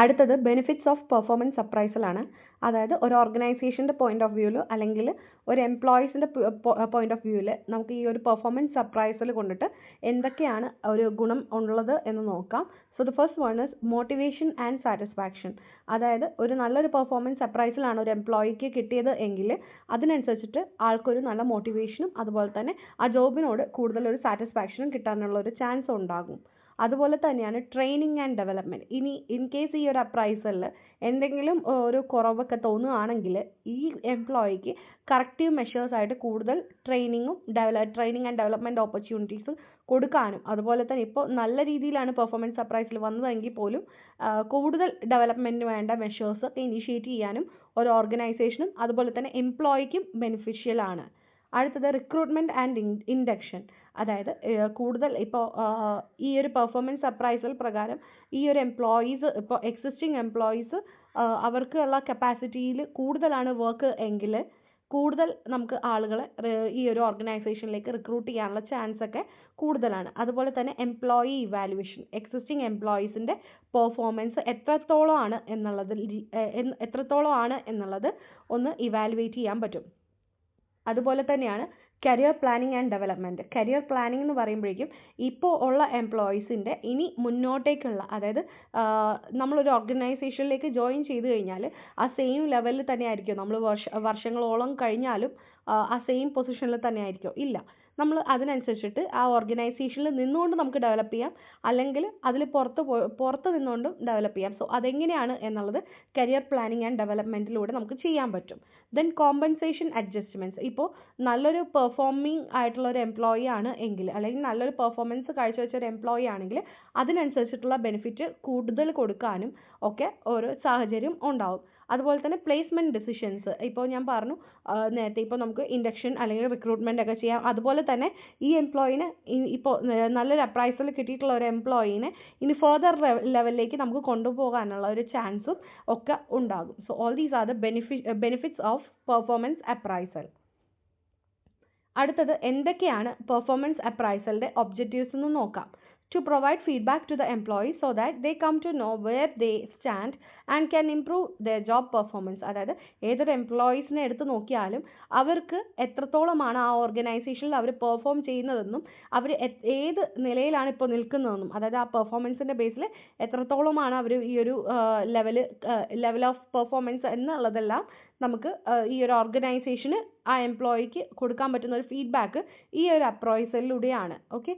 അടുത്തത് benefits of performance appraisal ആണ്. അതായത് ഒരു ഓർഗനൈസേഷൻ്റെ പോയിന്റ് ഓഫ് വ്യൂവിൽ അല്ലെങ്കിൽ ഒരു എംപ്ലോയീസിൻ്റെ പോയിന്റ് ഓഫ് വ്യൂവിൽ നമുക്ക് ഈ ഒരു പെർഫോമൻസ് അപ്രൈസൽ കൊണ്ടിട്ട് എന്തൊക്കെയാണ് ഒരു ഗുണം ഉള്ളത് എന്ന് നോക്കാം. So the first one is motivation and satisfaction. അതായത് ഒരു നല്ലൊരു പെർഫോമൻസ് അപ്രൈസലാണ് ഒരു എംപ്ലോയിക്ക് കിട്ടിയത് എങ്കിൽ അതിനനുസരിച്ചിട്ട് ആൾക്കൊരു നല്ല മോട്ടിവേഷനും അതുപോലെ തന്നെ ആ ജോബിനോട് കൂടുതലൊരു സാറ്റിസ്ഫാക്ഷനും കിട്ടാനുള്ള ഒരു ചാൻസ് ഉണ്ടാകും. അതുപോലെ തന്നെയാണ് ട്രെയിനിങ് ആൻഡ് ഡെവലപ്മെൻറ്റ്. ഇനി ഇൻ കേസ് ഈ ഒരു അപ്രൈസലിൽ എന്തെങ്കിലും ഒരു കുറവൊക്കെ തോന്നുകയാണെങ്കിൽ ഈ എംപ്ലോയിക്ക് കറക്റ്റീവ് മെഷേഴ്സായിട്ട് കൂടുതൽ ട്രെയിനിങ് ആൻഡ് ഡെവലപ്മെൻറ്റ് ഓപ്പർച്യൂണിറ്റീസ് കൊടുക്കാനും അതുപോലെ തന്നെ ഇപ്പോൾ നല്ല രീതിയിലാണ് പെർഫോമൻസ് അപ്രൈസൽ വന്നതെങ്കിൽ പോലും കൂടുതൽ ഡെവലപ്മെൻറ്റിന് വേണ്ട മെഷേഴ്സ് ഇനിഷ്യേറ്റ് ചെയ്യാനും ഒരു ഓർഗനൈസേഷനും അതുപോലെ തന്നെ എംപ്ലോയിക്കും ബെനിഫിഷ്യൽ ആണ്. അടുത്തത് റിക്രൂട്ട്മെൻറ്റ് ആൻഡ് ഇൻഡക്ഷൻ. അതായത് കൂടുതൽ ഇപ്പോൾ ഈ ഒരു പെർഫോമൻസ് അപ്രൈസൽ പ്രകാരം ഈ ഒരു എംപ്ലോയീസ് ഇപ്പോൾ എക്സിസ്റ്റിംഗ് എംപ്ലോയീസ് അവർക്കുള്ള കപ്പാസിറ്റിയിൽ കൂടുതലാണ് വർക്ക് എങ്കിൽ കൂടുതൽ നമുക്ക് ആളുകളെ ഈ ഒരു ഓർഗനൈസേഷനിലേക്ക് റിക്രൂട്ട് ചെയ്യാനുള്ള ചാൻസ് ഒക്കെ കൂടുതലാണ്. അതുപോലെ തന്നെ എംപ്ലോയി ഇവാലുവേഷൻ, എക്സിസ്റ്റിംഗ് എംപ്ലോയീസിൻ്റെ പെർഫോമൻസ് എത്രത്തോളമാണ് എന്നുള്ളത് ഒന്ന് ഇവാലുവേറ്റ് ചെയ്യാൻ പറ്റും. അതുപോലെ തന്നെയാണ് career planning and development. Career planning എന്ന് പറയുമ്പോഴേക്കും ഇപ്പോൾ ഉള്ള എംപ്ലോയീസിൻ്റെ ഇനി മുന്നോട്ടേക്കുള്ള, അതായത് നമ്മളൊരു ഓർഗനൈസേഷനിലേക്ക് ജോയിൻ ചെയ്ത് കഴിഞ്ഞാൽ ആ സെയിം ലെവലിൽ തന്നെ ആയിരിക്കും നമ്മൾ വർഷങ്ങളോളം കഴിഞ്ഞാലും ആ സെയിം പൊസിഷനിൽ തന്നെ ആയിരിക്കും? ഇല്ല, നമ്മൾ അതിനനുസരിച്ചിട്ട് ആ ഓർഗനൈസേഷനിൽ നിന്നുകൊണ്ട് നമുക്ക് ഡെവലപ്പ് ചെയ്യാം, അല്ലെങ്കിൽ അതിൽ പുറത്ത് നിന്നുകൊണ്ടും ഡെവലപ്പ് ചെയ്യാം. സോ അതെങ്ങനെയാണ് എന്നുള്ളത് കരിയർ പ്ലാനിങ് ആൻഡ് ഡെവലപ്മെൻറ്റിലൂടെ നമുക്ക് ചെയ്യാൻ പറ്റും. Then compensation adjustments. ഇപ്പോൾ നല്ലൊരു പെർഫോമിംഗ് ആയിട്ടുള്ള ഒരു എംപ്ലോയി ആണ് എങ്കിൽ, അല്ലെങ്കിൽ നല്ലൊരു പെർഫോമൻസ് കാഴ്ചവെച്ച ഒരു എംപ്ലോയി ആണെങ്കിൽ അതിനനുസരിച്ചിട്ടുള്ള ബെനിഫിറ്റ് കൂടുതൽ കൊടുക്കാനും ഒക്കെ ഒരു സാഹചര്യം ഉണ്ടാവും. അതുപോലെ തന്നെ പ്ലേസ്മെൻറ്റ് ഡിസിഷൻസ്. ഇപ്പോൾ ഞാൻ പറഞ്ഞു നേരത്തെ, ഇപ്പോൾ നമുക്ക് ഇൻഡക്ഷൻ അല്ലെങ്കിൽ റിക്രൂട്ട്മെൻ്റ് ഒക്കെ ചെയ്യാം. അതുപോലെ തന്നെ ഈ എംപ്ലോയിനെ ഇപ്പോൾ നല്ലൊരു അപ്രൈസൽ കിട്ടിയിട്ടുള്ള ഒരു എംപ്ലോയീനെ ഇനി ഫർദർ ലെവലിലേക്ക് നമുക്ക് കൊണ്ടുപോകാനുള്ള ഒരു ചാൻസും ഒക്കെ ഉണ്ടാകും. So all these are the benefits of performance appraisal. അടുത്തത് എന്തൊക്കെയാണ് പെർഫോമൻസ് അപ്രൈസലിൻ്റെ ഒബ്ജക്റ്റീവ്സ് എന്ന് നോക്കാം. To provide feedback to the employees so that they come to know where they stand and can improve their job performance. അതായത് ഏതൊരു എംപ്ലോയീസിനെ എടുത്ത് നോക്കിയാലും അവർക്ക് എത്രത്തോളമാണ് ആ ഓർഗനൈസേഷനിൽ അവർ പെർഫോം ചെയ്യുന്നതെന്നും അവർ ഏത് നിലയിലാണ് ഇപ്പോൾ നിൽക്കുന്നതെന്നും, അതായത് ആ പെർഫോമൻസിൻ്റെ ബേസിൽ എത്രത്തോളമാണ് അവർ ഈ ഒരു ലെവൽ ഓഫ് പെർഫോമൻസ് എന്നുള്ളതെല്ലാം നമുക്ക് ഈ ഒരു ഓർഗനൈസേഷന് ആ എംപ്ലോയിക്ക് കൊടുക്കാൻ പറ്റുന്ന ഒരു ഫീഡ്ബാക്ക് ഈ ഒരു അപ്രൈസലിലൂടെയാണ്. ഓക്കെ.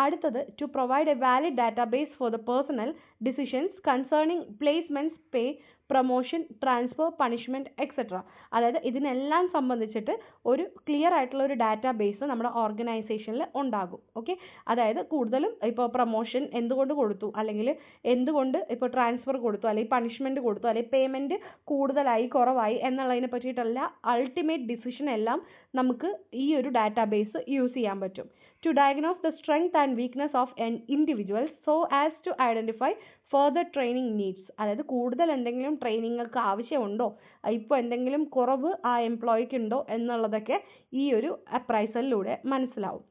അടുത്തത് to provide a valid database for the personnel decisions concerning placements, pay, promotion, transfer, punishment etcetera. അതായത് ഇതിനെല്ലാം സംബന്ധിച്ചിട്ട് ഒരു ക്ലിയർ ആയിട്ടുള്ള ഒരു ഡാറ്റാബേസ് നമ്മുടെ ഓർഗനൈസേഷനിൽ ഉണ്ടാകും. ഓക്കെ. അതായത് കൂടുതലും ഇപ്പോൾ പ്രൊമോഷൻ എന്തുകൊണ്ട് കൊടുത്തു, അല്ലെങ്കിൽ എന്തുകൊണ്ട് ഇപ്പോൾ ട്രാൻസ്ഫർ കൊടുത്തു, അല്ലെങ്കിൽ പണിഷ്മെൻറ്റ് കൊടുത്തു, അല്ലെങ്കിൽ പേയ്മെൻറ്റ് കൂടുതലായി കുറവായി എന്നുള്ളതിനെ പറ്റിയിട്ടുള്ള അൾട്ടിമേറ്റ് ഡിസിഷൻ എല്ലാം നമുക്ക് ഈ ഒരു ഡാറ്റാബേസ് യൂസ് ചെയ്യാൻ പറ്റും. To diagnose the strength and weakness of an individual so as to identify further training needs. അതായത് കൂടുതൽ എന്തെങ്കിലും ട്രെയിനിങ്ങൾക്ക് ആവശ്യമുണ്ടോ, ഇപ്പോൾ എന്തെങ്കിലും കുറവ് ആ എംപ്ലോയിക്ക് ഉണ്ടോ എന്നുള്ളതൊക്കെ ഈ ഒരു അപ്രൈസലിലൂടെ മനസ്സിലാവും.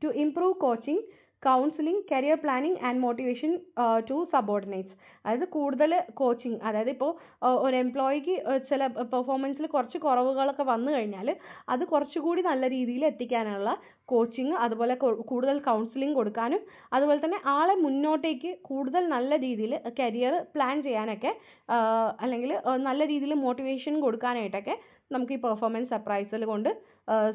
To improve coaching, counselling, career planning and motivation to subordinates. അതായത് കൂടുതൽ കോച്ചിങ്, അതായത് ഇപ്പോൾ ഒരു എംപ്ലോയിക്ക് ചില പെർഫോമൻസിൽ കുറച്ച് കുറവുകളൊക്കെ വന്നു കഴിഞ്ഞാൽ അത് കുറച്ചുകൂടി നല്ല രീതിയിൽ എത്തിക്കാനുള്ള കോച്ചിങ്, അതുപോലെ കൂടുതൽ കൗൺസിലിംഗ് കൊടുക്കാനും അതുപോലെ തന്നെ ആളെ മുന്നോട്ടേക്ക് കൂടുതൽ നല്ല രീതിയിൽ കരിയർ പ്ലാൻ ചെയ്യാനൊക്കെ അല്ലെങ്കിൽ നല്ല രീതിയിൽ മോട്ടിവേഷൻ കൊടുക്കാനായിട്ടൊക്കെ നമുക്ക് ഈ പെർഫോമൻസ് അപ്രൈസൽ കൊണ്ട്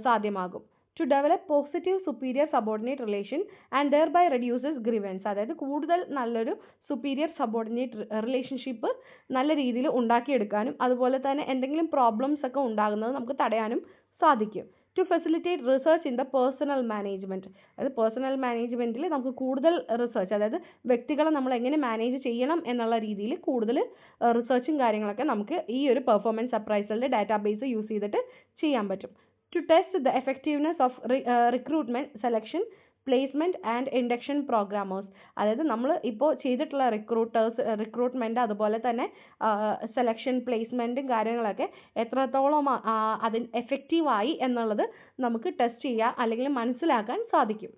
സാധ്യമാകും. To develop positive superior subordinate relation and thereby reduces grievance. അതായത് കൂടുതൽ നല്ലൊരു superior subordinate റിലേഷൻഷിപ്പ് നല്ല രീതിയിൽ ഉണ്ടാക്കിയെടുക്കാനും അതുപോലെ തന്നെ എന്തെങ്കിലും പ്രോബ്ലംസ് ഒക്കെ ഉണ്ടാകുന്നത് നമുക്ക് തടയാനും സാധിക്കും. To facilitate research in the personal management. അതായത് പേഴ്സണൽ മാനേജ്മെൻറ്റിൽ നമുക്ക് കൂടുതൽ റിസർച്ച്, അതായത് വ്യക്തികളെ നമ്മൾ എങ്ങനെ മാനേജ് ചെയ്യണം എന്നുള്ള രീതിയിൽ കൂടുതൽ റിസർച്ചും കാര്യങ്ങളൊക്കെ നമുക്ക് ഈ ഒരു പെർഫോമൻസ് അപ്രൈസലിൻ്റെ ഡാറ്റാബേസ് യൂസ് ചെയ്തിട്ട് ചെയ്യാൻ പറ്റും. To test the effectiveness of recruitment, selection, placement and induction programmers. അതായത് നമ്മൾ ഇപ്പോൾ ചെയ്തിട്ടുള്ള റിക്രൂട്ട്മെൻറ്റ് അതുപോലെ തന്നെ സെലക്ഷൻ, പ്ലേസ്മെൻറ്റും കാര്യങ്ങളൊക്കെ എത്രത്തോളം അതിന് എഫക്റ്റീവായി എന്നുള്ളത് നമുക്ക് ടെസ്റ്റ് ചെയ്യാൻ അല്ലെങ്കിൽ മനസ്സിലാക്കാൻ സാധിക്കും.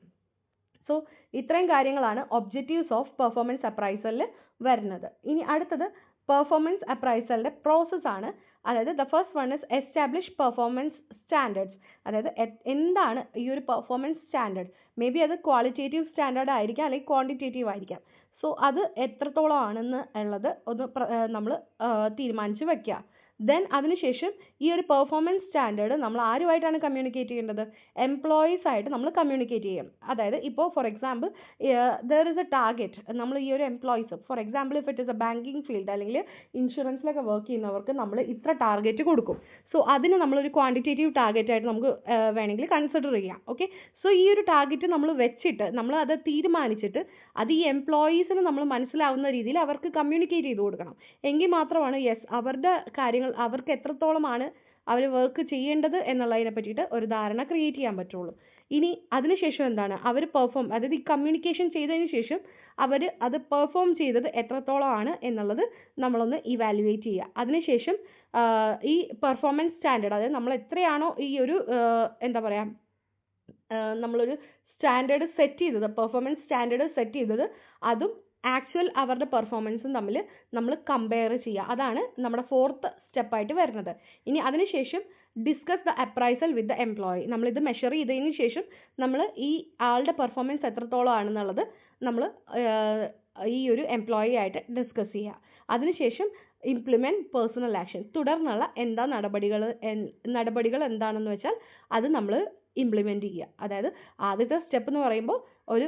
സോ ഇത്രയും കാര്യങ്ങളാണ് ഒബ്ജക്റ്റീവ്സ് ഓഫ് പെർഫോമൻസ് അപ്രൈസലിൽ വരുന്നത്. ഇനി അടുത്തത് പെർഫോമൻസ് അപ്രൈസലിൻ്റെ പ്രോസസ്സാണ്. അതായത് the first one is establish performance standards. അതായത് എന്താണ് ഈ ഒരു പെർഫോമൻസ് സ്റ്റാൻഡേർഡ്? മേ ബി അത് ക്വാളിറ്റേറ്റീവ് സ്റ്റാൻഡേർഡ് ആയിരിക്കാം അല്ലെങ്കിൽ ക്വാണ്ടിറ്റേറ്റീവ് ആയിരിക്കാം. സോ അത് എത്രത്തോളം ആണെന്ന് ഉള്ളത് ഒന്ന് നമ്മൾ തീരുമാനിച്ച് വെക്കുക. ദെൻ അതിനുശേഷം ഈ ഒരു പെർഫോമൻസ് സ്റ്റാൻഡേർഡ് നമ്മൾ ആരുമായിട്ടാണ് കമ്മ്യൂണിക്കേറ്റ് ചെയ്യേണ്ടത്? എംപ്ലോയീസ് ആയിട്ട് നമ്മൾ കമ്മ്യൂണിക്കേറ്റ് ചെയ്യും. അതായത് ഇപ്പോൾ for example there is A target. നമ്മൾ ഈ ഒരു employees for example if it is A banking field അല്ലെങ്കിൽ ഇൻഷുറൻസിലൊക്കെ വർക്ക് ചെയ്യുന്നവർക്ക് നമ്മൾ ഇത്ര ടാർഗറ്റ് കൊടുക്കും. സോ അതിന് നമ്മളൊരു ക്വാണ്ടിറ്റേറ്റീവ് ടാർഗറ്റ് ആയിട്ട് നമുക്ക് വേണമെങ്കിൽ കൺസിഡർ ചെയ്യാം. ഓക്കെ, സോ ഈ ഒരു ടാർഗറ്റ് നമ്മൾ വെച്ചിട്ട് നമ്മൾ അത് തീരുമാനിച്ചിട്ട് അത് ഈ എംപ്ലോയീസിന് നമ്മൾ മനസ്സിലാവുന്ന രീതിയിൽ അവർക്ക് കമ്മ്യൂണിക്കേറ്റ് ചെയ്ത് കൊടുക്കണം. എങ്കിൽ മാത്രമാണ് യെസ് അവരുടെ കാര്യങ്ങൾ അവർക്ക് എത്രത്തോളമാണ് അവർ വർക്ക് ചെയ്യേണ്ടത് എന്നുള്ളതിനെ പറ്റിയിട്ട് ഒരു ധാരണ ക്രിയേറ്റ് ചെയ്യാൻ പറ്റുള്ളൂ. ഇനി അതിനുശേഷം എന്താണ് അവർ അതായത് ഈ കമ്മ്യൂണിക്കേഷൻ ചെയ്തതിന് ശേഷം അവർ അത് പെർഫോം ചെയ്തത് എത്രത്തോളമാണ് എന്നുള്ളത് നമ്മളൊന്ന് ഇവാലുവേറ്റ് ചെയ്യുക. അതിനുശേഷം ഈ പെർഫോമൻസ് സ്റ്റാൻഡേർഡ് അതായത് നമ്മൾ എത്രയാണോ ഈ ഒരു എന്താ പറയുക നമ്മളൊരു സ്റ്റാൻഡേർഡ് സെറ്റ് ചെയ്തത് പെർഫോമൻസ് സ്റ്റാൻഡേർഡ് സെറ്റ് ചെയ്തത് അതും ആക്ച്വൽ അവരുടെ പെർഫോമൻസും തമ്മിൽ നമ്മൾ കമ്പയർ ചെയ്യുക. അതാണ് നമ്മുടെ ഫോർത്ത് സ്റ്റെപ്പായിട്ട് വരുന്നത്. ഇനി അതിനുശേഷം discuss the appraisal with the employee. നമ്മളിത് മെഷർ ചെയ്തതിന് ശേഷം നമ്മൾ ഈ ആളുടെ പെർഫോമൻസ് എത്രത്തോളം ആണെന്നുള്ളത് നമ്മൾ ഈ ഒരു എംപ്ലോയി ആയിട്ട് ഡിസ്കസ് ചെയ്യുക. അതിനുശേഷം ഇംപ്ലിമെൻറ്റ് പേഴ്സണൽ ആക്ഷൻ. തുടർന്നുള്ള നടപടികൾ എന്താണെന്ന് വെച്ചാൽ അത് നമ്മൾ ഇംപ്ലിമെൻറ്റ് ചെയ്യുക. അതായത് ആദ്യത്തെ സ്റ്റെപ്പ് എന്ന് പറയുമ്പോൾ ഒരു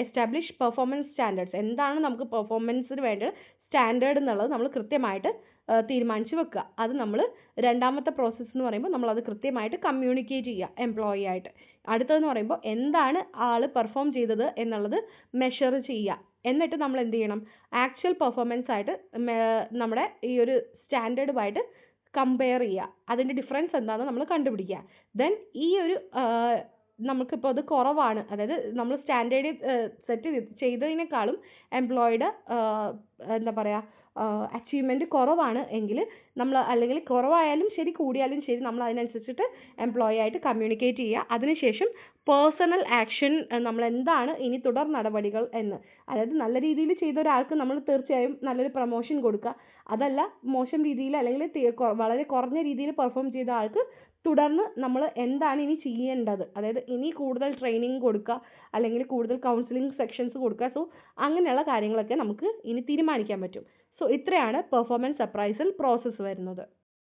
എസ്റ്റാബ്ലിഷ് പെർഫോമൻസ് സ്റ്റാൻഡേർഡ്സ്. എന്താണ് നമുക്ക് പെർഫോമൻസിന് വേണ്ട സ്റ്റാൻഡേർഡ് എന്നുള്ളത് നമ്മൾ കൃത്യമായിട്ട് തീരുമാനിച്ച് വെക്കുക. അത് നമ്മൾ രണ്ടാമത്തെ പ്രോസസ്സ് എന്ന് പറയുമ്പോൾ നമ്മളത് കൃത്യമായിട്ട് കമ്മ്യൂണിക്കേറ്റ് ചെയ്യുക എംപ്ലോയി ആയിട്ട്. അടുത്തതെന്ന് പറയുമ്പോൾ എന്താണ് ആൾ പെർഫോം ചെയ്തത് എന്നുള്ളത് മെഷർ ചെയ്യുക. എന്നിട്ട് നമ്മൾ എന്ത് ചെയ്യണം? ആക്ച്വൽ പെർഫോമൻസ് ആയിട്ട് നമ്മുടെ ഈ ഒരു സ്റ്റാൻഡേർഡുമായിട്ട് കമ്പയർ ചെയ്യുക. അതിൻ്റെ ഡിഫറൻസ് എന്താണെന്ന് നമ്മൾ കണ്ടുപിടിക്കുക. ദെൻ ഈ ഒരു നമുക്കിപ്പോൾ അത് കുറവാണ്, അതായത് നമ്മൾ സ്റ്റാൻഡേർഡ് സെറ്റ് ചെയ്തതിനേക്കാളും എംപ്ലോയിയുടെ എന്താ പറയുക അച്ചീവ്മെൻറ്റ് കുറവാണ് എങ്കിൽ നമ്മൾ, അല്ലെങ്കിൽ കുറവായാലും ശരി കൂടിയാലും ശരി, നമ്മൾ അതിനനുസരിച്ചിട്ട് എംപ്ലോയി ആയിട്ട് കമ്മ്യൂണിക്കേറ്റ് ചെയ്യുക. അതിനുശേഷം പേഴ്സണൽ ആക്ഷൻ നമ്മൾ എന്താണ് ഇനി തുടർ നടപടികൾ എന്ന്, അതായത് നല്ല രീതിയിൽ ചെയ്ത ഒരാൾക്ക് നമ്മൾ തീർച്ചയായും നല്ലൊരു പ്രൊമോഷൻ കൊടുക്കുക. അതല്ല മോശം രീതിയിൽ അല്ലെങ്കിൽ വളരെ കുറഞ്ഞ രീതിയിൽ പെർഫോം ചെയ്ത ആൾക്ക് തുടർന്ന് നമ്മൾ എന്താണ് ഇനി ചെയ്യേണ്ടത്, അതായത് ഇനി കൂടുതൽ ട്രെയിനിങ് കൊടുക്കുക അല്ലെങ്കിൽ കൂടുതൽ കൗൺസിലിംഗ് സെക്ഷൻസ് കൊടുക്കുക. സോ അങ്ങനെയുള്ള കാര്യങ്ങളൊക്കെ നമുക്ക് ഇനി തീരുമാനിക്കാൻ പറ്റും. സോ ഇത്രയാണ് പെർഫോമൻസ് അപ്രൈസൽ പ്രോസസ്സ് വരുന്നത്.